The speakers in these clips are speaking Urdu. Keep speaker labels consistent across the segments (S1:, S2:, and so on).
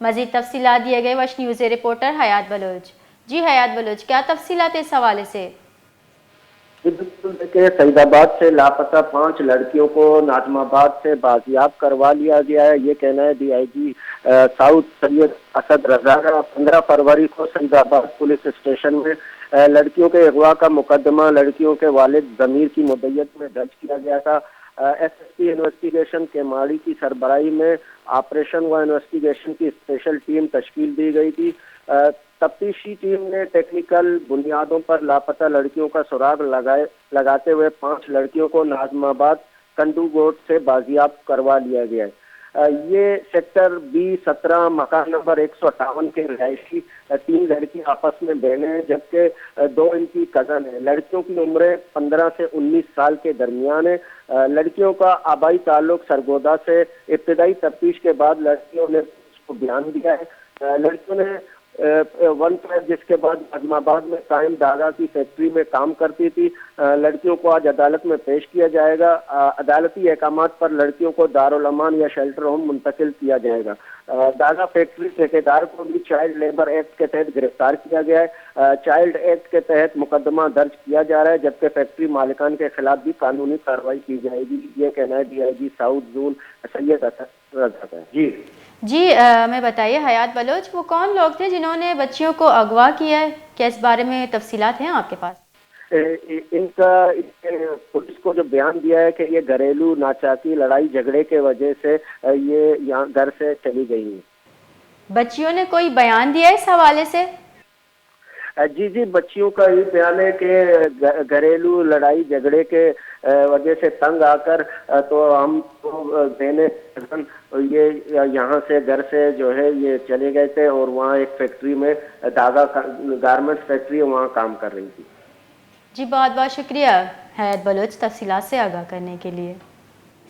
S1: مزید تفصیلات دیے گئے وش نیوز رپورٹر حیات بلوچ۔ جی حیات بلوچ، کیا تفصیلات اس حوالے سے؟
S2: بالکل، دیکھیں سعید آباد سے لاپتہ 5 لڑکیوں کو ناظم آباد سے بازیاب کروا لیا گیا ہے۔ یہ کہنا ہے ڈی آئی جی ساؤتھ سید اسد رضا کا۔ 15 فروری کو سعید آباد پولیس اسٹیشن میں لڑکیوں کے اغوا کا مقدمہ لڑکیوں کے والد ضمیر کی مدعیت میں درج کیا گیا تھا۔ ایس ایس پی انویسٹیگیشن کے ماڑی کی سربراہی میں آپریشن و انویسٹیگیشن کی اسپیشل ٹیم تشکیل دی گئی تھی۔ تفتیشی ٹیم نے ٹیکنیکل بنیادوں پر لاپتہ لڑکیوں کا سراغ لگاتے ہوئے 5 لڑکیوں کو ناظم آباد کنڈو گوٹ سے بازیاب کروا لیا گیا ہے۔ یہ سیکٹر B17 مکان نمبر 158 کے رہائشی 3 لڑکی آپس میں بہنیں ہیں، جبکہ 2 ان کی کزن ہیں۔ لڑکیوں کی عمریں 15 سے 19 سال کے درمیان ہے۔ لڑکیوں کا آبائی تعلق سرگودا سے ابتدائی تفتیش کے بعد لڑکیوں نے اس کو بیان دیا ہے۔ لڑکیوں نے جس کے بعد ناظم آباد میں قائم داغا کی فیکٹری میں کام کرتی تھی۔ لڑکیوں کو آج عدالت میں پیش کیا جائے گا۔ عدالتی احکامات پر لڑکیوں کو دارالامان یا شیلٹر ہوم منتقل کیا جائے گا۔ داغا فیکٹری ٹھیکیدار کو بھی چائلڈ لیبر ایکٹ کے تحت گرفتار کیا گیا ہے۔ چائلڈ ایکٹ کے تحت مقدمہ درج کیا جا رہا ہے، جبکہ فیکٹری مالکان کے خلاف بھی قانونی کارروائی کی جائے گی۔ یہ کہنا ہے D I G south zone Syed Asad Raza کا۔
S1: جی ہمیں بتائیے حیات بلوچ، وہ کون لوگ تھے جنہوں نے بچیوں کو اغوا کیا ہے؟ کیا اس بارے میں تفصیلات ہیں آپ کے پاس؟
S2: ان کا پولیس کو جو بیان دیا ہے کہ یہ گھریلو ناچاکی لڑائی جھگڑے کے وجہ سے یہ یہاں گھر سے چلی گئی ہیں۔
S1: بچیوں نے کوئی بیان دیا اس حوالے سے؟
S2: جی بچیوں کا یہ بیان ہے کہ گھریلو لڑائی جھگڑے کے وجہ سے تنگ آ کر تو ہم یہ یہاں سے گھر سے جو ہے یہ چلے گئے تھے اور وہاں ایک فیکٹری میں داغا گارمنٹس فیکٹری ہے، وہاں کام کر رہی تھی۔
S1: جی بہت بہت شکریہ حیات بلوچ تفصیلات سے آگاہ کرنے کے لیے۔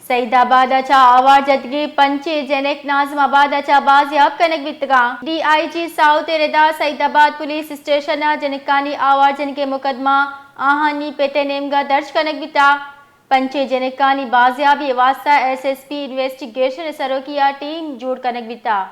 S1: سعید آباد اچھا آوار جدگی پنچی جنک ناظم آباد اچھا بازیاب کنک بتگاں ڈی آئی جی ساؤتھ ردا سعید آباد پولیس اسٹیشن جنکانی آوار جن کے مقدمہ آہانی پیتے نیمگا درج کنک بتا پنچی جنکانی بازیابی واسطہ ایس ایس پی انویسٹیگیشن سروکیا ٹیم جوڑ کنک بتا۔